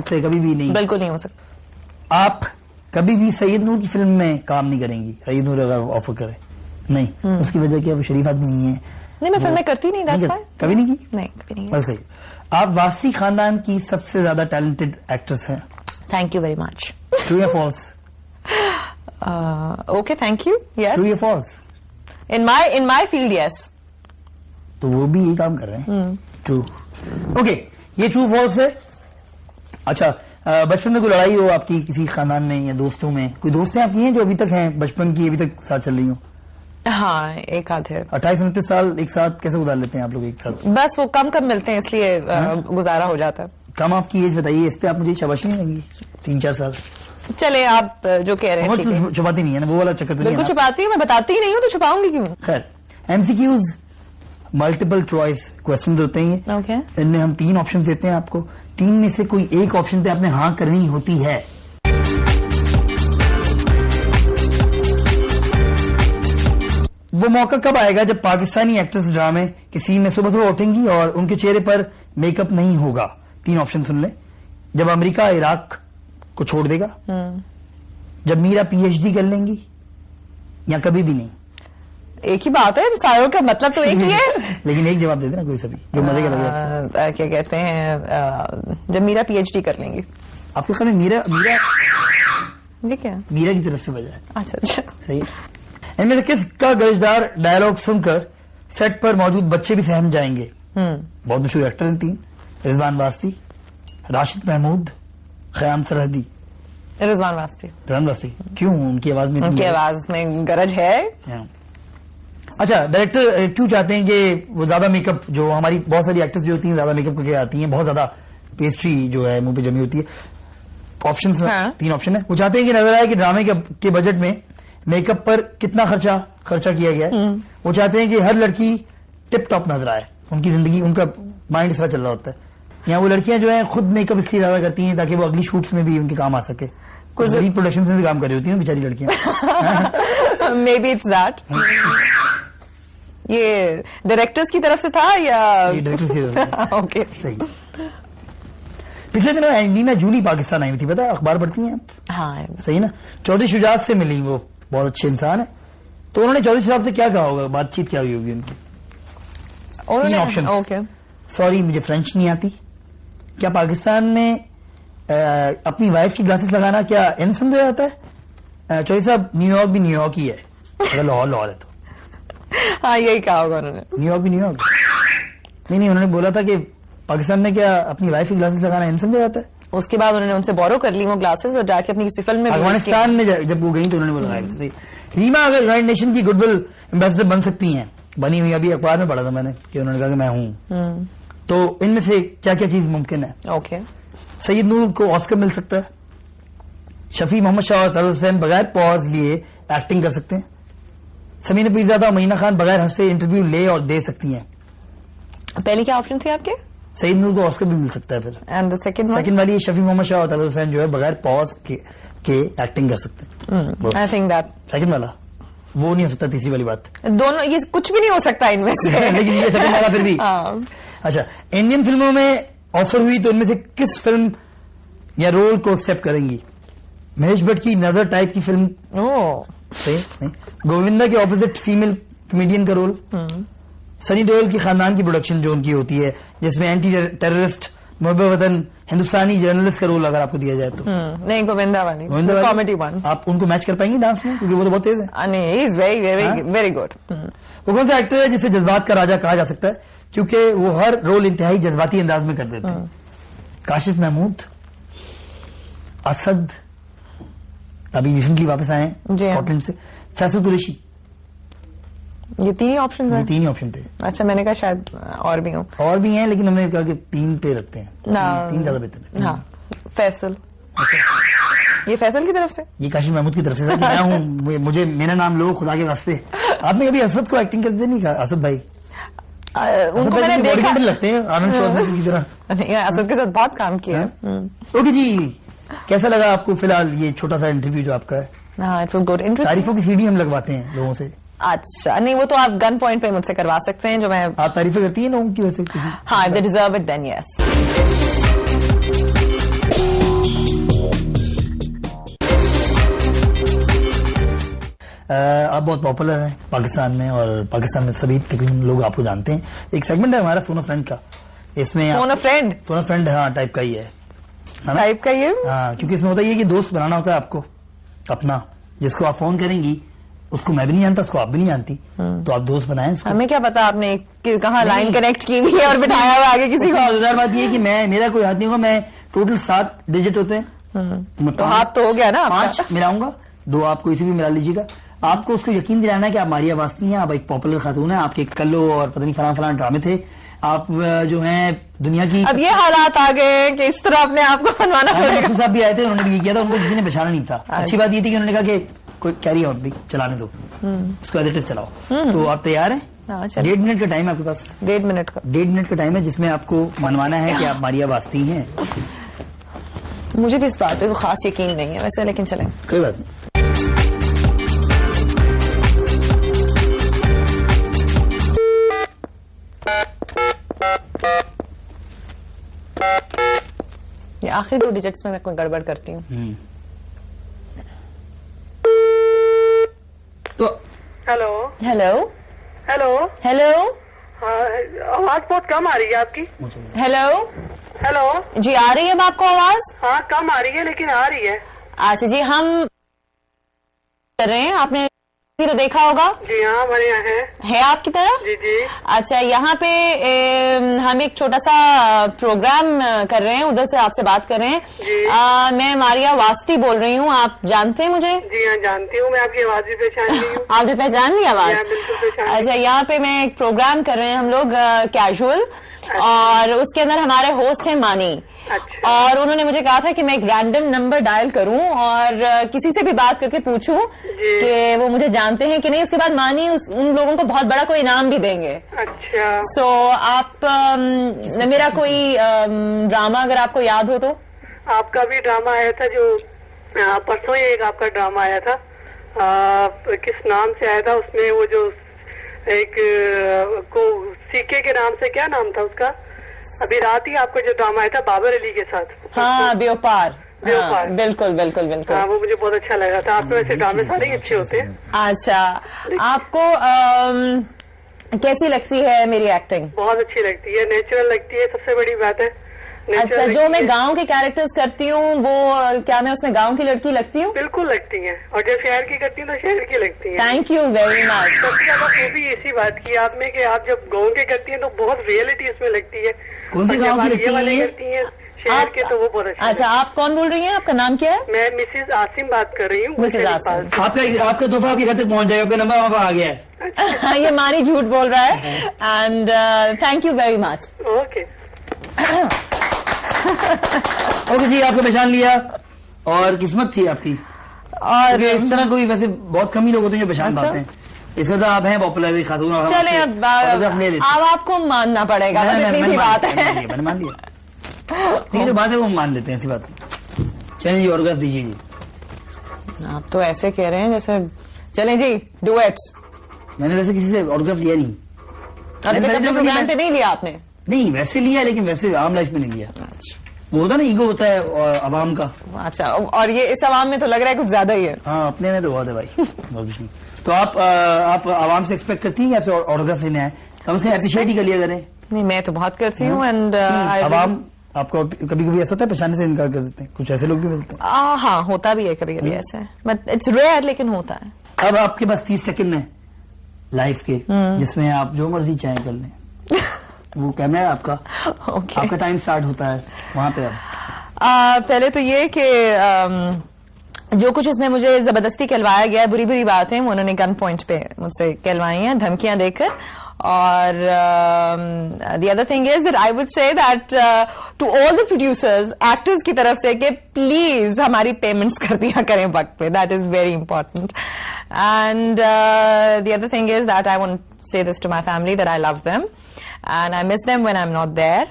सकते, कभी भी नहीं, बिल्कुल नहीं हो सकता। आप कभी भी सैयद नूर की फिल्म में काम नहीं करेंगी, सैयद नूर अगर ऑफर करे नहीं, उसकी वजह क्या, वो शरीफ आदमी नहीं है। नहीं, मैं फिल्में करती नहीं, that's why। कभी नहीं की? नहीं, कभी नहीं। बस सही। आप वासी खानदान की सबसे ज्यादा टैलेंटेड एक्ट्रेस हैं। Thank you very much. True या false? Okay, thank you. Yes. True या false? In my field, yes. तो वो भी यही काम कर रहे हैं। ट्रू। ओके, ये ट्रू फॉल्स है। अच्छा, बचपन में कोई लड़ाई हो आपकी किसी खानदान में या दोस्तों में? कोई दोस्तें आपकी हैं जो अभी तक हैं, बचपन की, अभी तक साथ चल रही हो? हाँ, एक आध है। 28-29 साल एक साथ कैसे गुजार लेते हैं आप लोग एक साथ? बस वो कम मिलते हैं, इसलिए गुजारा हो जाता है। कम आपकी एज बताइए, इस पे आप मुझे शाबाशी नहीं देंगी? 3-4 साल। चले, आप जो कह रहे हैं। छुपाती नहीं है ना, वो वाला चक्कर तो नहीं? बिल्कुल छुपाती हूँ, मैं बताती ही नहीं हूँ, तो छुपाऊंगी क्यों? खैर, MCQs मल्टीपल चॉइस क्वेश्चन होते हैं। ओके। इनमें हम 3 ऑप्शन देते हैं आपको, 3 में से कोई एक ऑप्शन पे आपने हाँ करनी होती है। वो मौका कब आएगा जब पाकिस्तानी एक्ट्रेस ड्रामे की सीन में सुबह सुबह उठेंगी और उनके चेहरे पर मेकअप नहीं होगा? 3 ऑप्शन सुन ले। जब अमेरिका इराक को छोड़ देगा, जब मीरा PhD कर लेंगी, या कभी भी नहीं? एक ही बात है, सारों का मतलब तो एक ही है। लेकिन एक जवाब दे देना कोई सभी जो मजे का लगे। क्या कहते हैं, जब मीरा PhD कर लेंगी। आपके ख्याल में मीरा ये क्या? मीरा की तरफ से वजह है। अच्छा, सही। इनमें से किसका गजदार डायलॉग सुनकर सेट पर मौजूद बच्चे भी सहम जाएंगे? बहुत मशहूर एक्टर हैं 3, रिजवान वास्ती, राशिद महमूद, ख्याम सरहदी। रिजवान वास्ती। रिजवान वास्ती क्यों? उनकी आवाज में, उनकी आवाज में गरज है। अच्छा, डायरेक्टर क्यों चाहते हैं कि वो ज्यादा मेकअप, जो हमारी बहुत सारी एक्ट्रेस भी होती हैं ज्यादा मेकअप करके आती हैं, बहुत ज्यादा पेस्ट्री जो है मुंह पे जमी होती है। ऑप्शन 3 ऑप्शन है। वो चाहते हैं कि नजर आए कि ड्रामे के बजट में मेकअप पर कितना खर्चा किया गया है। वो चाहते हैं कि हर लड़की टिप टॉप नजर आए, उनकी जिंदगी, उनका माइंड इस तरह चल रहा होता है। यहाँ वो लड़कियां जो है खुद मेकअप इसलिए ज्यादा करती हैं ताकि वो अगली शूट्स में भी उनके काम आ सके। कुछ बड़ी प्रोडक्शन में भी काम कर रही होती है ना बेचारी लड़कियां। May be it's that. ये डायरेक्टर्स की तरफ से था या? डायरेक्टर्स की तरफ से। ओके, सही। पिछले दिनों एंजेलिना जूली पाकिस्तान आई हुई थी, पता है? अखबार पढ़ती हैं? हाँ। सही ना। चौधरी शुजात से मिली, वो बहुत अच्छे इंसान है। तो उन्होंने चौधरी शुजात से क्या कहा होगा, बातचीत क्या हुई होगी उनकी? 3 ऑप्शन। ओके। सॉरी मुझे फ्रेंच नहीं आती। क्या पाकिस्तान में अपनी वाइफ की ग्लासेस लगाना क्या इन समझा जाता है? चौधरी साहब, न्यूयॉर्क भी न्यूयॉर्क ही है, अगर लाहौर है तो। हाँ, यही कहा होगा उन्होंने। न्यूयॉर्क भी न्यूयॉर्क। नहीं, उन्होंने बोला था कि पाकिस्तान में क्या अपनी वाइफ की ग्लासेस लगाना इन समझा जाता है। उसके बाद उन्होंने उनसे बोरो कर ली वो ग्लासेस और जाके अपनी किसी फिल्म में, अफगानिस्तान में जब वो गई तो उन्होंने बोला। रीमा अगर यूनाइटेड नेशन की गुडविल एम्बेसडर बन सकती हैं, बनी हुई, अभी अखबार में पढ़ा था मैंने कि उन्होंने कहा कि मैं हूं, तो इनमें से क्या क्या चीज मुमकिन है? ओके। सैयद नूर को ऑस्कर मिल सकता है, शफी मोहम्मद शाह और तलत हुसैन बगैर पॉज लिए एक्टिंग कर सकते हैं, समीना पीरजादा और महीना खान बगैर हंसे इंटरव्यू ले और दे सकती हैं। पहले क्या ऑप्शन थे आपके? सैयद नूर को ऑस्कर भी मिल सकता है। फिर एंड द सेकंड वाली शफी मोहम्मद शाह और तलत हुसैन जो है बगैर पॉज के एक्टिंग कर सकते हैं। आई थिंक दैट सेकंड वाला वो नहीं हो सकता। तीसरी वाली बात, दोनों, ये कुछ भी नहीं हो सकता इनमें से। लेकिन ये सेकंड वाला फिर भी। अच्छा, इंडियन फिल्मों में ऑफर हुई तो इनमें से किस फिल्म या रोल को एक्सेप्ट करेंगी? महेश भट्ट की नजर टाइप की फिल्म, सही नहीं, गोविंदा के ऑपोजिट फीमेल कॉमेडियन का रोल, सनी देओल की खानदान की प्रोडक्शन जो उनकी होती है जिसमें एंटी टेररिस्ट, मुहब्बत वतन, हिंदुस्तानी जर्नलिस्ट का रोल अगर आपको दिया जाए तो? नहीं, गोविंदा वाली कॉमेडी वन। आप उनको मैच कर पाएंगे डांस में, क्योंकि वो तो बहुत तेज है। नहीं, he is very very very good. वो कौन सा एक्टर है जिसे जज्बात का राजा कहा जा सकता है, क्योंकि वो हर रोल इंतहाई जज्बाती अंदाज में कर देते हैं? काशिफ महमूद, असद अभी रिसेंटली वापस आए हैं स्कॉटलैंड से, फैसल कुरैशी। ये 3 ही ऑप्शन है? 3 ही ऑप्शन थे। अच्छा, मैंने कहा शायद और भी हो। और भी हैं, लेकिन हमने कहा कि 3 पे रखते हैं। 3 ज्यादा बेहतर है। हाँ, फैसल। ये फैसल की तरफ से? ये काशिफ महमूद की तरफ से। मैं हूँ, मुझे मेरा नाम लो खुदा के वास्ते। आपने कभी असद को एक्टिंग करते नहीं कहा? असद भाई उनको मैंने देखा, लगते हैं आनंद चौधरी की तरह। असद के साथ बहुत काम किया। ओके जी, कैसा लगा आपको फिलहाल ये छोटा सा इंटरव्यू जो आपका है? हाँ, इट वाज गुड, इंटरेस्टिंग। तारीफों की सीढ़ी हम लगवाते हैं लोगों से। अच्छा, नहीं, वो तो आप गन पॉइंट पे मुझसे करवा सकते हैं, जो मैं। आप तारीफें करती हैं लोगों की वैसे? हाँ, they deserve it then, yes. आप बहुत पॉपुलर हैं पाकिस्तान में, और पाकिस्तान में सभी तकरीबन लोग आपको जानते हैं। एक सेगमेंट है हमारा फोन अ फ्रेंड का, इसमें फोन अ फ्रेंड हाँ टाइप का ही है ना? टाइप का ही है हाँ, क्योंकि इसमें होता है कि दोस्त बनाना होता है आपको अपना, जिसको आप फोन करेंगी उसको मैं भी नहीं जानता, उसको आप भी नहीं जानती, तो आप दोस्त बनाएं इसको। हमें क्या पता आपने कहाँ लाइन कनेक्ट की हुई है और बिठाया हुआ आगे किसी को। मजेदार बात ये है कि मेरा कोई हाथ नहीं होगा, मैं टोटल 7 डिजिट होते हैं, तो हाथ तो हो गया ना, 5 मिलाऊंगा, 2 आप कोई से भी मिला लीजिएगा। आपको उसको यकीन दिलाना है कि आप मारिया वास्ती हैं, आप एक पॉपुलर खातून है, आपके कल्लो और पता नहीं फलां ड्रामे थे, आप जो हैं दुनिया की। अब ये हालात आ गए कि इस तरह अपने आप को बनवाना पड़ेगा। साहब भी आए थे, उन्होंने भी ये किया था, उनको किसी ने पहचाना नहीं था। अच्छी बात ये थी कि उन्होंने कहा कि कोई कैरी ऑन भी चलाने दो, उसको एज इट इज चलाओ। तो आप तैयार हैं? 1.5 मिनट का टाइम है आपके पास। 1.5 मिनट का टाइम है जिसमें आपको मनवाना है कि आप मारिया वास्ती हैं। मुझे भी इस बात पे खास यकीन नहीं है वैसे, लेकिन चलें, कोई बात नहीं। ये आखिरी 2 डिजिट्स में मैं कोई गड़बड़ करती हूँ। तो हेलो हेलो हेलो हेलो, हाँ, आवाज बहुत कम आ रही है आपकी। हेलो हेलो जी, आ रही है अब आपको आवाज? हाँ कम आ रही है लेकिन आ रही है। अच्छा जी, हम कर रहे हैं, आपने भी तो देखा होगा। जी हाँ, हमारे यहाँ है आपकी तरफ? जी जी। अच्छा, यहाँ पे हम एक छोटा सा प्रोग्राम कर रहे हैं, उधर से आपसे बात कर रहे हैं जी। मैं मारिया वास्ती बोल रही हूँ, आप जानते हैं मुझे? जी हाँ जानती हूँ, मैं आपकी आवाज भी पहचान ली हूँ। आपने पहचान ली आवाज? बिल्कुल पहचान। अच्छा, यहाँ पे मैं एक प्रोग्राम कर रहे हैं हम लोग कैजुअल, और उसके अंदर हमारे होस्ट हैं मानी। अच्छा। और उन्होंने मुझे कहा था कि मैं एक रैंडम नंबर डायल करूं और किसी से भी बात करके पूछूं कि वो मुझे जानते हैं कि नहीं, उसके बाद मानी उन लोगों को बहुत बड़ा कोई इनाम भी देंगे। अच्छा। सो आप मेरा कोई ड्रामा अगर आपको याद हो तो? आपका भी ड्रामा आया था जो परसों ही एक आपका ड्रामा आया था, किस नाम से आया था, उसमें वो जो एक को सीके के नाम से, क्या नाम था उसका? अभी रात ही आपको जो ड्रामा आया था बाबर अली के साथ। हाँ, व्यापार। हाँ, बिल्कुल बिल्कुल बिल्कुल। हाँ, वो मुझे बहुत अच्छा लगा था। आपके वैसे ड्रामे सारे ही अच्छे होते हैं। अच्छा, आपको कैसी लगती है मेरी एक्टिंग? बहुत अच्छी लगती है, नेचुरल लगती है, सबसे बड़ी बात है। अच्छा, जो मैं गांव के कैरेक्टर्स करती हूँ वो क्या मैं उसमें गांव की लड़की लगती हूँ? बिल्कुल लगती है, और जब शहर की करती हूँ तो शहर की लगती है। Thank you very much. सबसे ज्यादा खूबी इसी बात की आप में कि आप जब गांव के करती हैं तो बहुत रियलिटी इसमें लगती है। कौन सी गांव की करती हैं शहर के तो वो बहुत अच्छा। आप कौन बोल रही हैं? आपका नाम क्या है? मैं मिसेज आसिम बात कर रही हूँ। मिसेज आसिम। आपका तोहफा आपके घर तक पहुंच जाएगा, आपका नंबर वहाँ पर आ गया है। ये मारी झूठ बोल रहा है, and thank you very much. Okay okay जी, आपको पहचान लिया और किस्मत थी आपकी। और इस तरह कोई वैसे बहुत कम ही लोग होते हैं जो पहचान पाते हैं। इसमें तो आप हैं पॉपुलर खातून। चले अब आपको मानना पड़ेगा, बस इतनी सी बात है। मैंने मान लिया, ठीक है, बात है वो मान लेते हैं, ऐसी बात नहीं। चलिए जी, ऑटोग्राफ दीजिए जी। आप तो ऐसे कह रहे हैं जैसे, चलें जी, डू इट। मैंने वैसे किसी से ऑटोग्राफ लिया नहीं। प्रोग्राम पे नहीं लिया आपने? नहीं, वैसे लिया, लेकिन वैसे आम लाइफ में नहीं लिया। वो होता है ना, ईगो होता है अवाम का। अच्छा, और ये इस अवाम में तो लग रहा है कुछ ज्यादा ही है। हाँ, अपने में तो बहुत है भाई, बहुत कुछ नहीं। तो आप आवाम से एक्सपेक्ट करती हैं या फिर ऑटोग्राफ लेने आए? कम से कम अप्रिशिएट ही कर लिया करें। नहीं, मैं तो बहुत करती हूँ। एंड अवाम आपको कभी कभी ऐसा होता है पहचानने से इनकार कर देते हैं, कुछ ऐसे लोग भी मिलते हैं। हाँ, होता भी है कभी कभी ऐसे, बट इट्स रेयर, लेकिन होता है। अब आपके पास 30 सेकंड है लाइफ के, जिसमें आप जो मर्जी चाहें कर लें। वो कैमरा है आपका। okay. आपका टाइम स्टार्ट होता है वहां पे। अब पहले तो ये कि जो कुछ इसमें मुझे जबरदस्ती कहलवाया गया है, बुरी बुरी बात है, उन्होंने गन पॉइंट पे मुझसे कहलवाई हैं, धमकियां देकर। और the other thing is that I would say that to all the producers, actors की तरफ से, कि प्लीज हमारी पेमेंट्स कर दिया करें वक्त पे। That is very important. And the other thing is that I want say this to my family, that I love them and I miss them when I'm not there,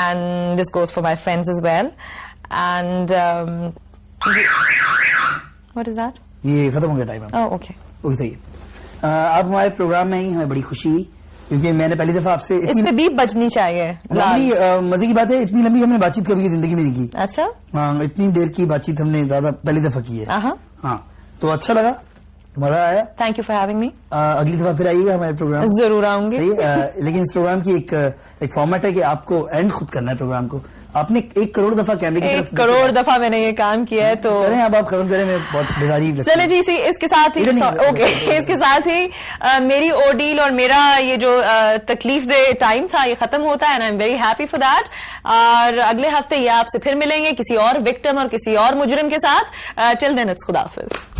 and this goes for my friends as well. And what is that? ये खत्म हो गया time. Oh, okay. Okay, सही है। आप हमारे programme में ही, हमें बड़ी खुशी हुई क्योंकि मैंने पहली दफा आपसे इस पे बीप बजनी चाहिए। मजे की बात है, इतनी लंबी हमने बातचीत कभी जिंदगी में नहीं की। अच्छा। हाँ, इतनी देर की बातचीत हमने ज्यादा पहली दफा की है। हाँ, तो अच्छा लगा, मजा आया। Thank you for having me. अगली दफा फिर आइएगा हमारे प्रोग्राम। जरूर आऊंगी। लेकिन इस प्रोग्राम की एक फॉर्मेट है कि आपको एंड खुद करना है प्रोग्राम को। आपने 1 करोड़ दफा कैमरे की तरफ 1 करोड़ दफा मैंने ये काम किया है, तो करें अब आप खत्म करें, मैं बहुत बेजारी। चले जी, इसके साथ ही इसके साथ ही मेरी ओडील और मेरा ये जो तकलीफ दे टाइम था ये खत्म होता है, and I am very happy for that. और अगले हफ्ते ये आपसे फिर मिलेंगे किसी और विक्टिम और किसी और मुजरिम के साथ। टिल देन इट्स खुदा हाफिज।